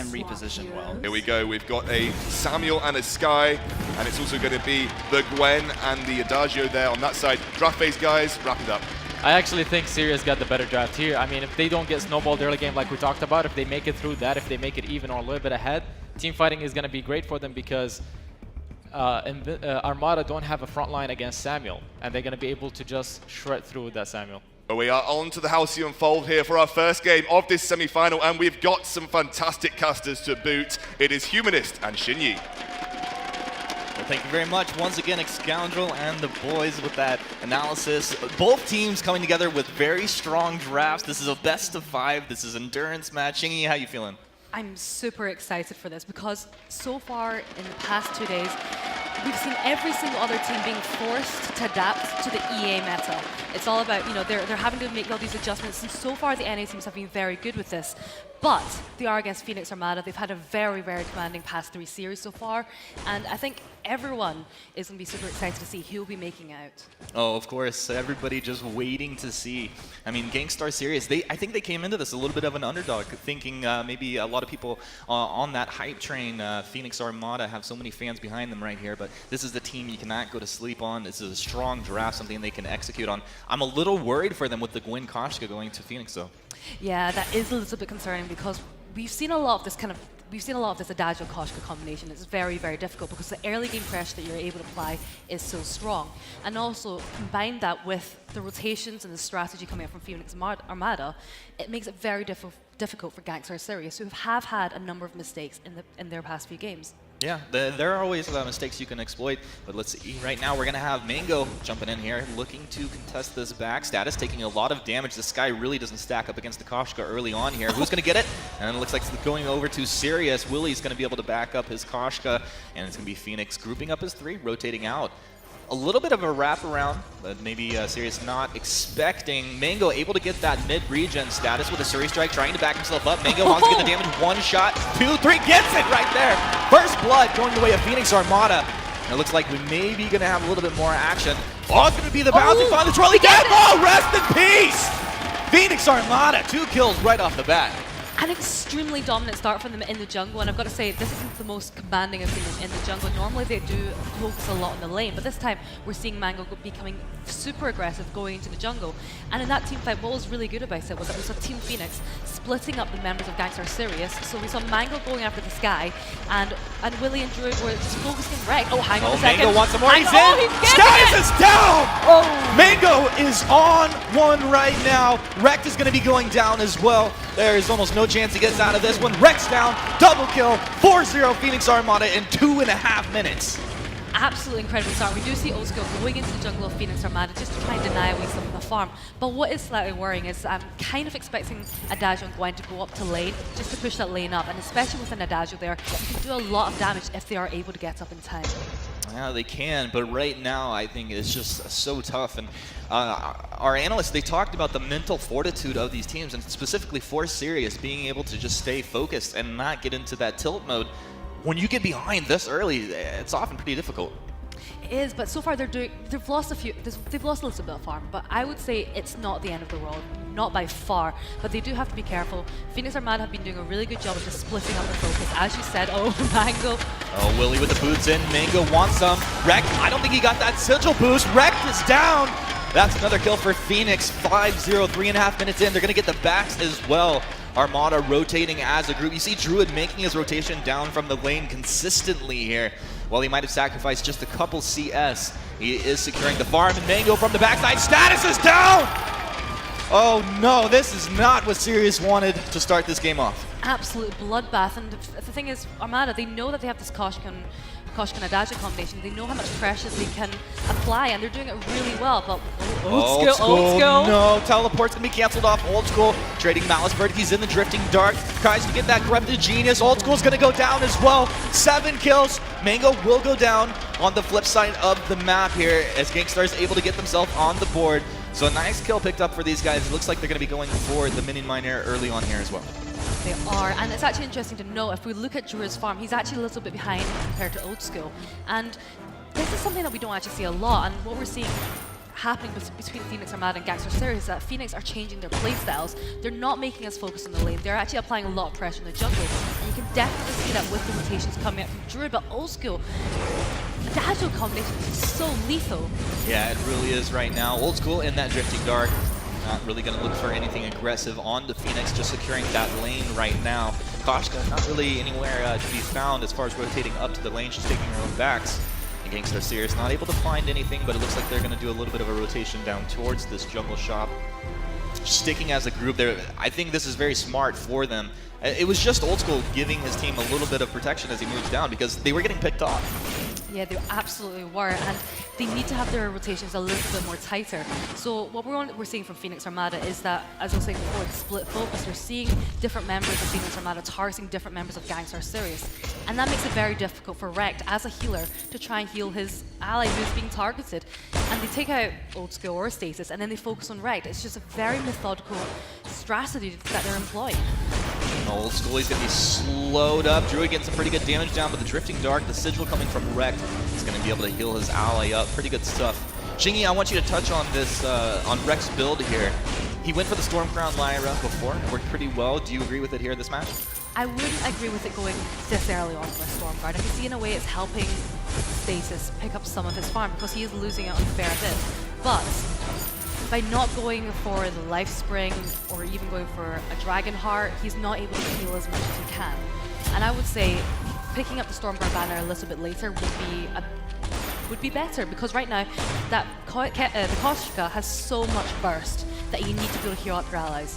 him reposition well. Here we go, we've got a Samuel and a Sky, and it's also going to be the Gwen and the Adagio there on that side. Draft phase, guys, wrap it up. I actually think Sirius got the better draft here. I mean, if they don't get snowballed early game like we talked about, if they make it through that, if they make it even or a little bit ahead, team fighting is going to be great for them because Armada don't have a front line against Samuel, and they're going to be able to just shred through that Samuel. We are on to the Halcyon Fold here for our first game of this semi-final, and we've got some fantastic casters to boot. It is Humanist and Shinyi. Well, thank you very much once again, Scoundrel and the boys with that analysis. Both teams coming together with very strong drafts. This is a best of 5. This is endurance match. Shinyi, how you feeling? I'm super excited for this because so far in the past 2 days, we've seen every single other team being forced to adapt to the EA meta. It's all about, you know, they're having to make all these adjustments, and so far the NA teams have been very good with this. But they are against Phoenix Armada. They've had a very, very commanding past 3 series so far, and I think everyone is going to be super excited to see who will be making out. Oh, of course. Everybody just waiting to see. I mean, Gankstars Sirus, I think they came into this a little bit of an underdog, thinking maybe a lot of people on that hype train, Phoenix Armada, have so many fans behind them right here, but this is the team you cannot go to sleep on. This is a strong draft, something they can execute on. I'm a little worried for them with the Gwen Koshka going to Phoenix, though. Yeah, that is a little bit concerning because we've seen a lot of this Adagio Koshka combination. It's very, very difficult because the early game pressure that you're able to apply is so strong. And also, combine that with the rotations and the strategy coming out from Phoenix Armada, it makes it very difficult for Gankstars Sirus, who have had a number of mistakes in their past few games. Yeah, there are always mistakes you can exploit, but let's see. Right now, we're going to have Mango jumping in here, looking to contest this back. Status taking a lot of damage. This guy really doesn't stack up against the Koshka early on here. Who's going to get it? And it looks like it's going over to Sirius. Willie's going to be able to back up his Koshka, and it's going to be Phoenix grouping up his 3, rotating out. A little bit of a wraparound, but maybe Sirius not expecting. Mango able to get that mid-regen status with a Suri Strike, trying to back himself up. Mango wants to get the damage. 1 shot, 2, 3, gets it right there. First blood going the way of Phoenix Armada. And it looks like we may be going to have a little bit more action. Oh, it's going to be the bounty on the trolley. Dead ball, rest in peace! Phoenix Armada, 2 kills right off the bat. An extremely dominant start from them in the jungle, and I've got to say, this isn't the most commanding I've seen them in the jungle. Normally they do focus a lot on the lane, but this time we're seeing Mango becoming super aggressive going into the jungle. And in that team fight, what was really good about it was that we saw Team Phoenix splitting up the members of Gankstars Sirus. So we saw Mango going after the Sky, and Willie and Druid were just focusing Rek. Oh, hang on a second. Mango wants some more. He's in. Skies is down. Oh. Mango is on 1 right now. Rekt is going to be going down as well. There is almost no chance he gets out of this one. Rekt's down. Double kill. 4-0 Phoenix Armada in 2.5 minutes. Absolutely incredible start. We do see Old School going into the jungle of Phoenix Armada just to try and deny away some of the farm. But what is slightly worrying is I'm kind of expecting Adagio and Gwen to go up to lane just to push that lane up. And especially with an Adagio there, you can do a lot of damage if they are able to get up in time. Yeah, they can, but right now I think it's just so tough. And our analysts, they talked about the mental fortitude of these teams, and specifically for Sirius, being able to just stay focused and not get into that tilt mode. When you get behind this early, it's often pretty difficult. It is, but so far they've lost a little bit of farm, but I would say it's not the end of the world, not by far, but they do have to be careful. Phoenix Armada have been doing a really good job of just splitting up their focus. As you said, oh, Mango. Oh, Willie with the boots in, Mango wants some. Rekt, I don't think he got that sigil boost. Rekt is down. That's another kill for Phoenix, 5-0, 3.5 minutes in. They're gonna get the backs as well. Armada rotating as a group. You see Druid making his rotation down from the lane consistently here. While he might have sacrificed just a couple CS, he is securing the farm, and Mango from the backside. Status is down! Oh no, this is not what Sirius wanted to start this game off. Absolute bloodbath, and the thing is, Armada, they know that they have this Koshka and Adagio combination. They know how much pressure they can apply, and they're doing it really well, but old school. No, teleport's gonna be canceled off. Old School trading Malice Bird. He's in the Drifting Dark. Tries to get that Corrupted Genius. Old School's gonna go down as well. 7 kills. Mango will go down on the flip side of the map here as Gankstars able to get themselves on the board. So a nice kill picked up for these guys. It looks like they're gonna be going for the Minion Miner early on here as well. They are, and it's actually interesting to know, if we look at Druid's farm, he's actually a little bit behind compared to Old School. And this is something that we don't actually see a lot, and what we're seeing happening between Phoenix Armada and Gankstars Sirus is that Phoenix are changing their playstyles. They're not making us focus on the lane. They're actually applying a lot of pressure in the jungle. And you can definitely see that with the rotations coming out from Druid, but Old School, the Adagio combination is so lethal. Yeah, it really is right now. Old School in that Drifting Dark. Not really going to look for anything aggressive onto Phoenix, just securing that lane right now. Koshka not really anywhere to be found as far as rotating up to the lane. She's taking her own backs. And Gankstars Sirus not able to find anything, but it looks like they're going to do a little bit of a rotation down towards this jungle shop. Sticking as a group there, I think this is very smart for them. It was just Old School giving his team a little bit of protection as he moves down because they were getting picked off. Yeah, they absolutely were, and they need to have their rotations a little bit more tighter. So what we're seeing from Phoenix Armada is that, as I was saying before, the split focus. You're seeing different members of Phoenix Armada targeting different members of Gankstars Sirus, and that makes it very difficult for Rekt as a healer to try and heal his ally who's being targeted. And they take out Old School or Stasis, and then they focus on Rekt. It's just a very methodical strategy that they're employing. Old School, he's going to be slowed up. Druid getting some pretty good damage down, but the Drifting Dark, the Sigil coming from Rekt, is going to be able to heal his ally up. Pretty good stuff. Shingy, I want you to touch on this, on Rekt's build here. He went for the Stormcrown Lyra before, worked pretty well. Do you agree with it here in this match? I wouldn't agree with it going this early on for Stormguard. I can see in a way it's helping Stasis pick up some of his farm because he is losing out on a fair bit. But by not going for the Life Spring or even going for a Dragon Heart, he's not able to heal as much as he can. And I would say picking up the Stormguard banner a little bit later would be better, because right now that the Koshka has so much burst that you need to be able to heal up your allies.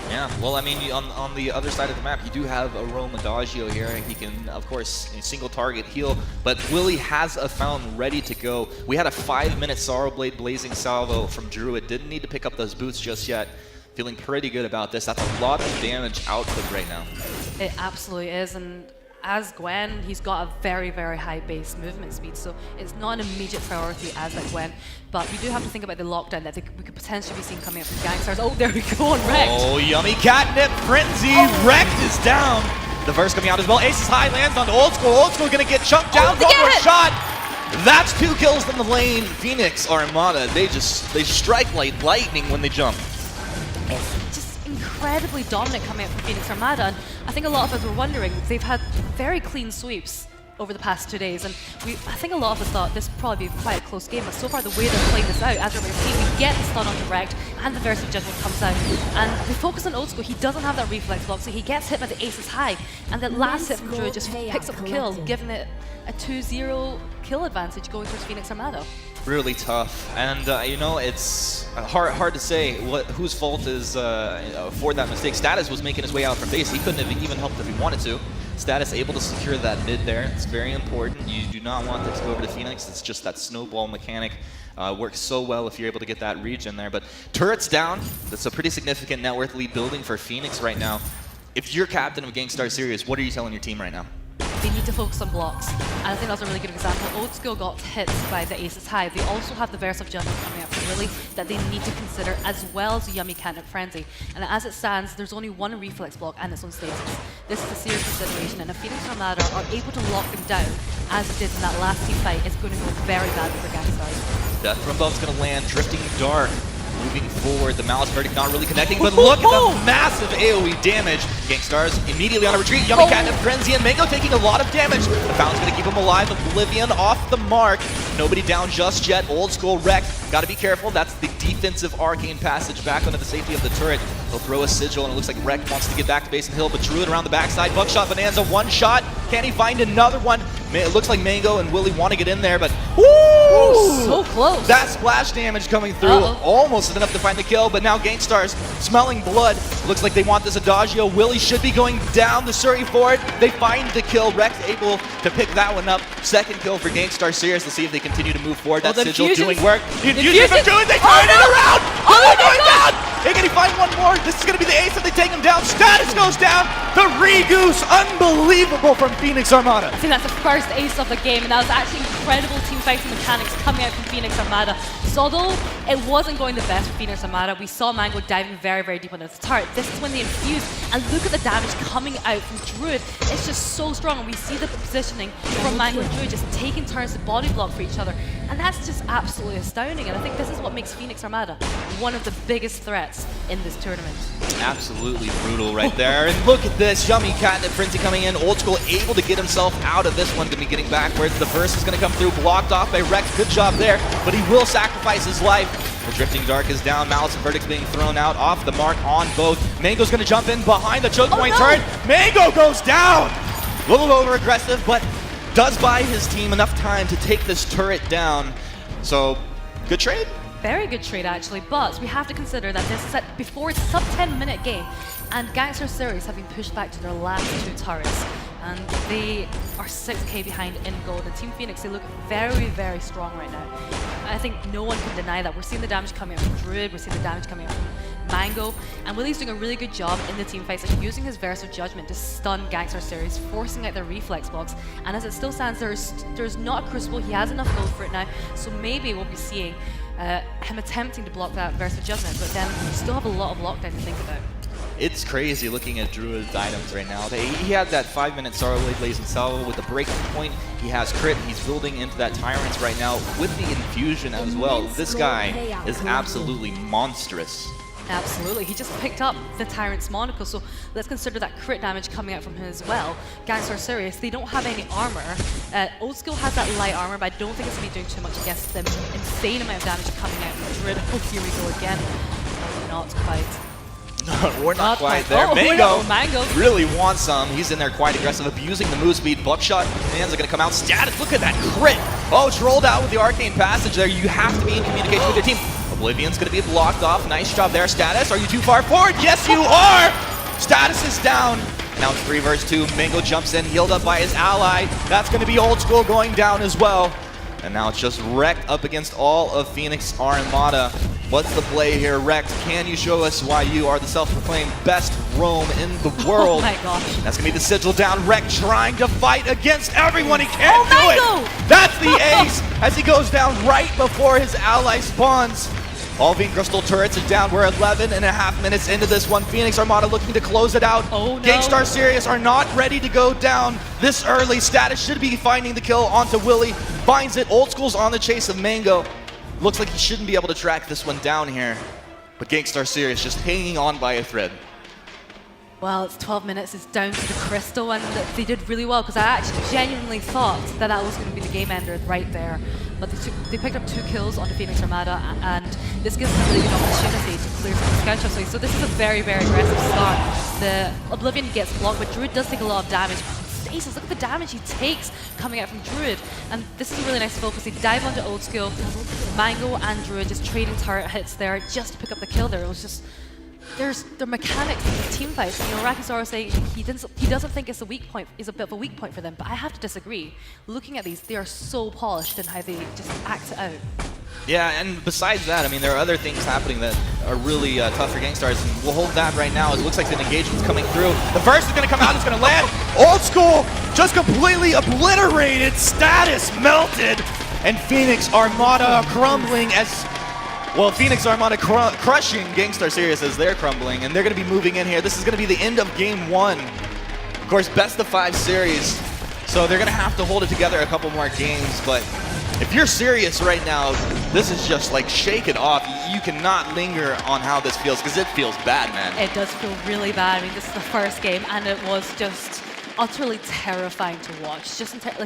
Yeah, well, I mean, on the other side of the map, you do have a Rome Adagio here. He can, of course, single target heal, but Willie has a fountain ready to go. We had a 5-minute Sorrow Blade Blazing Salvo from Druid. Didn't need to pick up those boots just yet. Feeling pretty good about this. That's a lot of damage output right now. It absolutely is, and as Gwen, he's got a very, very high base movement speed, so it's not an immediate priority as a Gwen. But we do have to think about the lockdown that we could potentially be seeing coming up from Gankstars. Oh, there we go on Rekt. Oh, yummy catnip frenzy. Rekt is down. The verse coming out as well. Aces high lands on Old School. Old School gonna get chunked down. One more shot. That's 2 kills in the lane. Phoenix Armada, they strike like lightning when they jump. It's just incredibly dominant coming out from Phoenix Armada, and I think a lot of us were wondering, they've had very clean sweeps over the past 2 days, and I think a lot of us thought this would probably be quite a close game, but so far the way they're playing this out, as we're going to see, we get the stun on Rekt, and the Versus Judgment comes out, and they focus on Old School. He doesn't have that reflex block, so he gets hit by the Aces High, and that last hit from Druid just picks up the kill, giving it a 2-0 kill advantage going towards Phoenix Armada. Really tough, and you know, it's hard to say whose fault is for that mistake. Status was making his way out from base. He couldn't have even helped if he wanted to. Status able to secure that mid there. It's very important. You do not want this to go over to Phoenix. It's just that snowball mechanic works so well if you're able to get that regen there. But turret's down. That's a pretty significant net worth lead building for Phoenix right now. If you're captain of Gankstars Sirus, what are you telling your team right now? They need to focus on blocks, and I think that's a really good example. Old School got hit by the Aces High. They also have the Verse of Judgment coming up from Willie that they need to consider, as well as Yummy Catnip Frenzy. And as it stands, there's only one reflex block, and it's on Stasis. This is a serious consideration, and if Phoenix Armada are able to lock them down, as it did in that last team fight, it's going to go very badly for Gankstars. Death from above's going to land, Drifting Dark. Moving forward, the Malice Verdict not really connecting, but look at the massive AoE damage. Gankstars immediately on a retreat. Yummy Catnip Frenzy and Mango taking a lot of damage. The Fountain's going to keep him alive. Oblivion off the mark. Nobody down just yet. Old School Rekt. Got to be careful. That's the defensive Arcane Passage back onto the safety of the turret. He'll throw a Sigil, and it looks like Rekt wants to get back to base and hill, but Druid around the backside. Buckshot Bonanza, one shot. Can he find another one? It looks like Mango and Willie want to get in there, but woo! So close. That splash damage coming through. Almost enough to find the kill, but now Gankstars smelling blood. Looks like they want this Adagio. Willie should be going down the Surrey for it. They find the kill. Rekt able to pick that one up. Second kill for Gankstars Sirus. Let's see if they continue to move forward. That Sigil doing work. The infusion from Druid, they turn it around! Oh, they're going down! Hey, can he find one more? This is going to be the ace if they take him down. Status goes down. The Regoose, unbelievable from Phoenix Armada. I think that's the first ace of the game, and that was actually incredible team fighting mechanics coming out from Phoenix Armada. So although it wasn't going the best for Phoenix Armada, we saw Mango diving very, very deep on the turret. This is when they infused, and look at the damage coming out from Druid. It's just so strong, and we see the positioning from Mango and Druid just taking turns to body block for each other. And that's just absolutely astounding, and I think this is what makes Phoenix Armada one of the biggest threats in this tournament. Absolutely brutal right there. And look at this, Yummy Catnip Frenzy coming in. Old School able to get himself out of this one. Gonna be getting backwards. The burst is gonna come through, blocked off by Rex. Good job there, but he will sacrifice his life. The Drifting Dark is down. Malice and Verdict's being thrown out off the mark on both. Mango's gonna jump in behind the choke point turret. Mango goes down! A little over aggressive, but does buy his team enough time to take this turret down. So, good trade. Very good trade, actually, but we have to consider that this is before it's a sub 10-minute game, and Gankstars Sirus have been pushed back to their last 2 turrets, and they are 6k behind in gold. And Team Phoenix, they look very, very strong right now. I think no one can deny that. We're seeing the damage coming out from Druid, we're seeing the damage coming out from Mango, and Willie's doing a really good job in the team fights, like using his Versa Judgment to stun Gankstars Sirus, forcing out their reflex blocks. And as it still stands, there's not a Crucible. He has enough gold for it now, so maybe we'll be seeing him attempting to block that Versa Judgment, but then we still have a lot of lockdown to think about. It's crazy looking at Druid's items right now. He had that 5-minute Sorrowblade Blazing Salvo with the breaking point. He has crit. He's building into that Tyrants right now with the infusion as well. This guy is absolutely monstrous. Absolutely, he just picked up the Tyrant's Monocle, so let's consider that crit damage coming out from him as well. Gankstars Sirus, they don't have any armor. Old School has that light armor, but I don't think it's going to be doing too much against the insane amount of damage coming out from Druid. Oh, here we go again. Not quite. No, we're not quite there. Oh, Mango really wants some. He's in there quite aggressive, abusing the move speed. Buckshot hands are going to come out. Status, look at that crit. Oh, it's rolled out with the Arcane Passage there. You have to be in communication with your team. Oblivion's going to be blocked off. Nice job there. Status, are you too far forward? Yes, you are! Status is down. Now it's 3 versus 2. Mango jumps in, healed up by his ally. That's going to be Old School going down as well. And now it's just Rex up against all of Phoenix Armada. What's the play here, Rex? Can you show us why you are the self-proclaimed best roam in the world? Oh my gosh. That's going to be the sigil down. Rex trying to fight against everyone. He can't do it. That's the ace as he goes down right before his ally spawns. All Veen Crystal turrets are down. We're 11.5 minutes into this one. Phoenix Armada looking to close it out. Oh no. Gankstars Sirus are not ready to go down this early. Status should be finding the kill onto Willie. Finds it. Old School's on the chase of Mango. Looks like he shouldn't be able to track this one down here. But Gankstars Sirus just hanging on by a thread. Well, it's 12 minutes, it's down to the Crystal, and they did really well, because I actually genuinely thought that that was going to be the game ender right there. But they picked up 2 kills on the Phoenix Armada, and this gives them a really good opportunity to clear some scout shots. So this is a very, very aggressive start. The Oblivion gets blocked, but Druid does take a lot of damage. Stasis, look at the damage he takes coming out from Druid. And this is a really nice focus. They dive onto Old School. Mango and Druid just trading turret hits there just to pick up the kill there. It was just... There's the mechanics of the team fights. You know, Rakisaur was saying he doesn't think it's a weak point, is a bit of a weak point for them, but I have to disagree. Looking at these, they are so polished in how they just act it out. Yeah, and besides that, I mean, there are other things happening that are really tough for Gankstars, and we'll hold that right now. It looks like the engagement's coming through. The first is going to come out, it's going to land. Old School just completely obliterated, Status melted, and Phoenix Armada crumbling as... Well, Phoenix Armada crushing Gankstars Sirus as they're crumbling, and they're going to be moving in here. This is going to be the end of Game 1. Of course, best of 5 series, so they're going to have to hold it together a couple more games, but if you're serious right now, this is just like shake it off. You cannot linger on how this feels, because it feels bad, man. It does feel really bad. I mean, this is the first game, and it was just utterly terrifying to watch. Just like